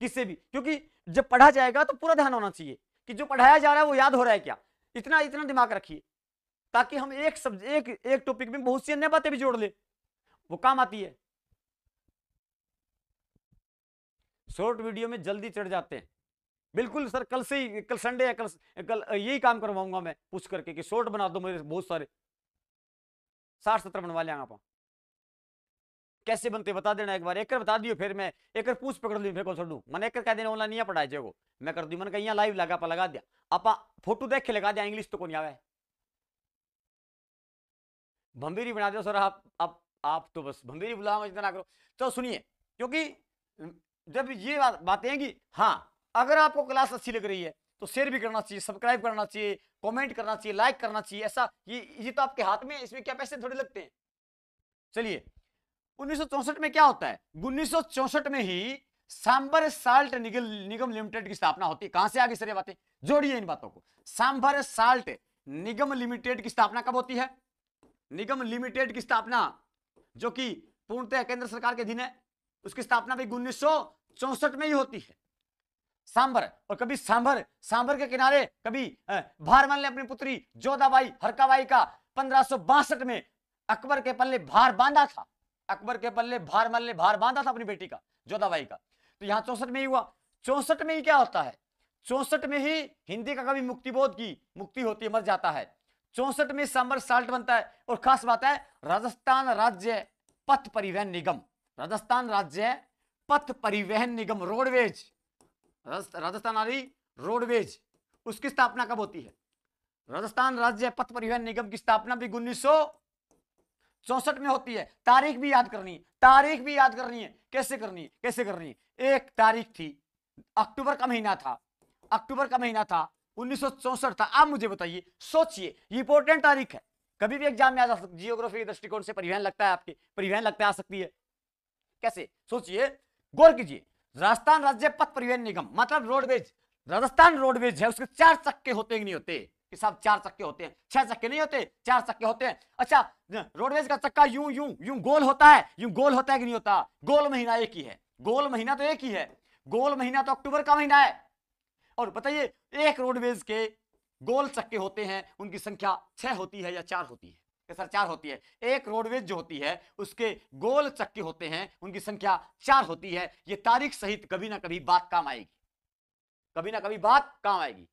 किससे भी। क्योंकि जब पढ़ा जाएगा तो पूरा ध्यान होना चाहिए कि जो पढ़ाया जा रहा है वो याद हो रहा है क्या, इतना इतना दिमाग रखिए, ताकि हम एक टॉपिक में बहुत सी अन्य बातें भी जोड़ ले, वो काम आती है। शॉर्ट वीडियो में जल्दी चढ़ जाते हैं। बिल्कुल सर, कल से ही, कल संडे है, कल यही काम करवाऊंगा मैं पूछ करके कि शॉर्ट बना दो मेरे बहुत सारे, 60-70 बनवा लिया आप। कैसे बनते बता देना एक बार, एक बता दियो, फिर मैं एक पूछ पकड़ लू, फिर को छोड़ दूं। मैंने एक कह देना ऑनलाइन नहीं पढ़ाए जाएगो, मैं कर दी। मैंने कहीं लाइव लगा पा लगा दिया, आप फोटो देख के लगा दिया, इंग्लिश तो को नहीं आवे, भंबीरी बना दो सर आप तो बस भंबीरी बुलाओ, इतना करो। तो सुनिए, क्योंकि जब ये बातें हैं कि हाँ अगर आपको क्लास अच्छी लग रही है तो शेयर भी करना चाहिए, सब्सक्राइब करना चाहिए, कमेंट करना चाहिए, लाइक करना चाहिए। ऐसा ये तो आपके हाथ में, इसमें क्या पैसे थोड़े लगते हैं। चलिए 1964 में क्या होता है, 1964 में ही सांबर साल्ट निगम लिमिटेड की स्थापना होती है। कहां से आगे सर ये बातें जोड़िए इन बातों को। सांबर साल्ट निगम लिमिटेड की स्थापना कब होती है? निगम लिमिटेड की स्थापना जो कि पूर्णतः केंद्र सरकार के अधीन है, उसकी स्थापना भी 1964 में ही होती है। सांबर, और कभी सांबर के किनारे कभी भारमल ने अपनी पुत्री जोधाबाई हरकाबाई का 1562 में अकबर के पल्ले भार बांधा था। अकबर के पल्ले भारमल ने भार बांधा था अपनी बेटी का, जोधाबाई का। तो यहां 64 में ही हुआ। 64 में ही क्या होता है, 64 में ही हिंदी का कभी मुक्तिबोध की मुक्ति होती है, मर जाता है। 64 में सांबर साल्ट बनता है। और खास बात है, राजस्थान राज्य पथ परिवहन निगम, राजस्थान राज्य पथ परिवहन निगम, रोडवेज, राजस्थान रोडवेज, उसकी स्थापना कब होती है? राजस्थान राज्य पथ परिवहन निगम की स्थापना भी 1964 में होती है। तारीख भी याद करनी है, तारीख भी याद करनी है। कैसे करनी है, कैसे करनी है? एक तारीख थी, अक्टूबर का महीना था, अक्टूबर का महीना था, 1964 था। आप मुझे बताइए, सोचिए, ये इंपॉर्टेंट तारीख है, कभी भी एग्जाम में आ जा सकती, जियोग्राफी के दृष्टिकोण से परिवहन लगता है, आपके परिवहन लगता है, आ सकती है। कैसे, सोचिए, गौर कीजिए। राजस्थान राज्य पथ परिवहन निगम मतलब रोडवेज, राजस्थान रोडवेज है, उसके 4 चक्के होते कि नहीं होते? कि साहब 4 चक्के होते हैं, 6 चक्के नहीं होते, 4 चक्के होते हैं। अच्छा, रोडवेज का चक्का यूं यूं यूं गोल होता है, यूं गोल होता है कि नहीं होता? गोल महीना एक ही है, गोल महीना तो एक ही है, गोल महीना तो अक्टूबर का महीना है। और बताइए, एक रोडवेज के गोल चक्के होते हैं, उनकी संख्या 6 होती है या 4 होती है? सर 4 होती है। एक रोडवेज जो होती है उसके गोल चक्के होते हैं, उनकी संख्या 4 होती है। ये तारीख सहित कभी ना कभी बात काम आएगी, कभी ना कभी बात काम आएगी।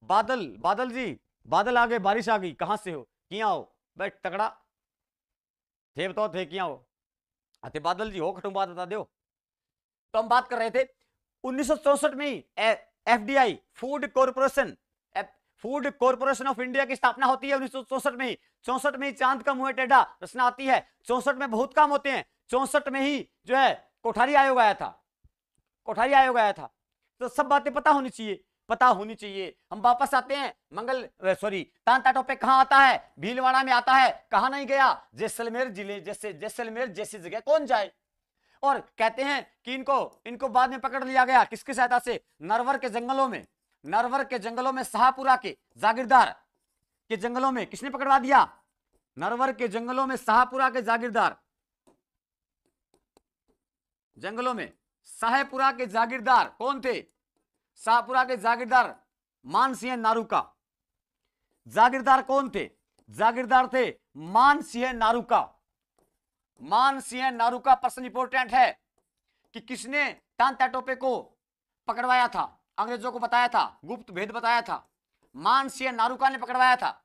बादल जी, बादल आ गए, बारिश आ गई, कहां से हो, किया हो? बैठ तगड़ा थे, बताओ थे किया हो? अरे बादल जी हो, खटू बात बता दो। तो हम बात कर रहे थे 1964 में ही FDI, food corporation of India की स्थापना होती है 1964 में ही। 64 में ही चांद का मुंह टेढ़ा रचना आती है। 64 में बहुत काम होते हैं। 64 में ही जो है कोठारी आयोग आया था, कोठारी आयोग आया था। तो सब बातें पता होनी चाहिए, पता होनी चाहिए। हम वापस आते हैं, तांता टोपे कहां आता है? भीलवाड़ा में आता है। कहां नहीं गया? जैसलमेर जिले, जैसलमेर जैसी जगह कौन जाए? और कहते हैं कि इनको बाद में पकड़ लिया गया, किसकी सहायता से? नरवर के जंगलों में, नरवर के जंगलों में शाहपुरा के जागीरदार के जंगलों में किसने पकड़वा दिया? नरवर के जंगलों में शाहपुरा के जागीरदार, जंगलों में शाहपुरा के जागीरदार कौन थे? शाहपुरा के जागीरदार मानसिंह नारूका। जागीरदार कौन थे? जागीरदार थे मानसिंह नारूका। मानसिंह नारूका प्रश्न इंपोर्टेंट है कि किसने तांता टोपे को पकड़वाया था, अंग्रेजों को बताया था, गुप्त भेद बताया था। मानसिंह नारूका ने पकड़वाया था।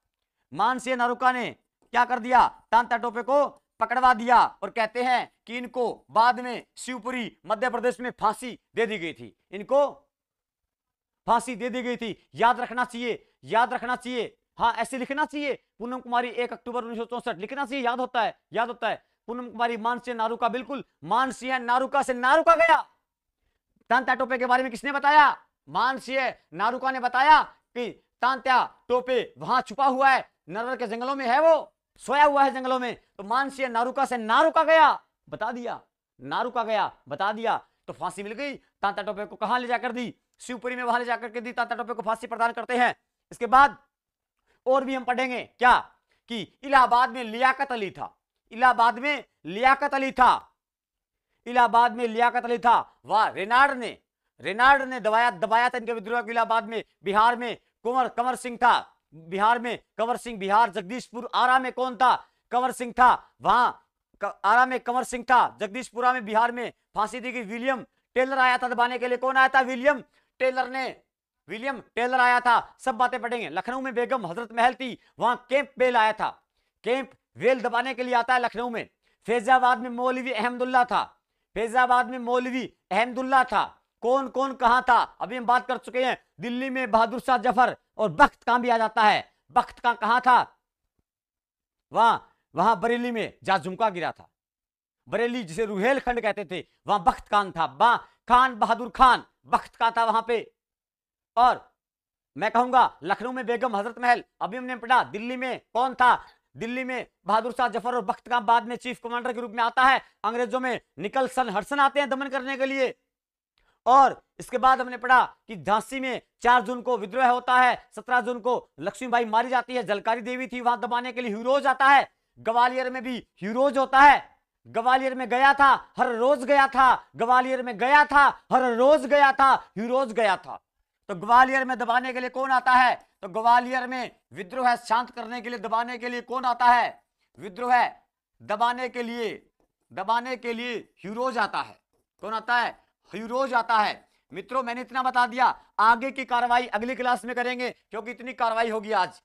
मानसिंह नारूका ने क्या कर दिया? तांता टोपे को पकड़वा दिया। और कहते हैं कि इनको बाद में शिवपुरी मध्य प्रदेश में फांसी दे दी गई थी, इनको फांसी दे दी गई थी। याद रखना चाहिए, याद रखना चाहिए। हाँ, ऐसे लिखना चाहिए, पूनम कुमारी 1 अक्टूबर 1964 लिखना चाहिए, याद होता है, याद होता है। पूनम कुमारी मानसिंह नारूका, बिल्कुल मानसिंह नारूका से नारूका गया। तांता टोपे के बारे में किसने बताया? मानसिंह नारूका ने बताया कि तांता टोपे वहां छुपा हुआ है, नरवर के जंगलों में है, वो सोया हुआ है जंगलों में। तो मानसिंह नारूका से नारूका गया, बता दिया, नारूका गया, बता दिया। तो फांसी मिल गई। तांता टोपे को कहां ले जाकर दी? शिवपुरी में, वहां ले जाकर के दी। तांता टोपे को फांसी प्रदान करते हैं। इसके बाद और भी हम पढ़ेंगे क्या, कि इलाहाबाद में लियाकत अली था। इलाहाबाद में लियाकत अली था, इलाहाबाद में लियाकत अली था। वाह, रेनाल्ड ने दबाया था इनके विद्रोह को इलाहाबाद में। बिहार में कंवर सिंह था, बिहार में कंवर सिंह। बिहार जगदीशपुर आरा में कौन था? कंवर सिंह था। वहां आरा में कंवर सिंह था। जगदीशपुरा में बिहार में फांसी दी गई विलियम टेलर आया था दबाने के लिए। कौन आया था? विलियम टेलर आया था। सब बातें पढ़ेंगे। लखनऊ में बेगम हजरत महल थी, वहां कैंप बेल आया था। कैंप वेल दबाने के लिए आता है लखनऊ में। फैजाबाद में मौलवी अहमदुल्ला था। कौन कौन कहां था अभी हम बात कर चुके हैं। दिल्ली में बहादुर शाह जफर, और बख्त कहां भी आ जाता है। बख्त का कहां था? वहां बरेली में जहां झुमका गिरा था। बरेली जिसे रुहेल खंड कहते थे, वहां बख्त खान था। खान बहादुर खान बख्त का था वहां पे। और मैं कहूंगा लखनऊ में बेगम हजरत महल, अभी हमने पढ़ा। दिल्ली में कौन था? दिल्ली में बहादुर शाह जफर, और बख्त खान बाद में चीफ कमांडर के रूप में आता है। अंग्रेजों में निकलसन हडसन आते हैं दमन करने के लिए। और इसके बाद हमने पढ़ा कि झांसी में 4 जून को विद्रोह होता है, 17 जून को लक्ष्मीबाई मारी जाती है। झलकारी देवी थी वहां दबाने के लिए। ह्यूरोज आता है। ग्वालियर में भी ह्यूरोज होता है। ग्वालियर में गया था, हर रोज गया था। ग्वालियर में गया था, हर रोज गया था, ह्यूरोज गया था। तो ग्वालियर में दबाने के लिए कौन आता है? तो ग्वालियर में विद्रोह शांत करने के लिए, दबाने के लिए कौन आता है? विद्रोह दबाने के लिए ह्यूरोज आता है। कौन आता है? ह्यूरोज आता है। मित्रों मैंने इतना बता दिया, आगे की कार्रवाई अगली क्लास में करेंगे, क्योंकि इतनी कार्रवाई होगी आज।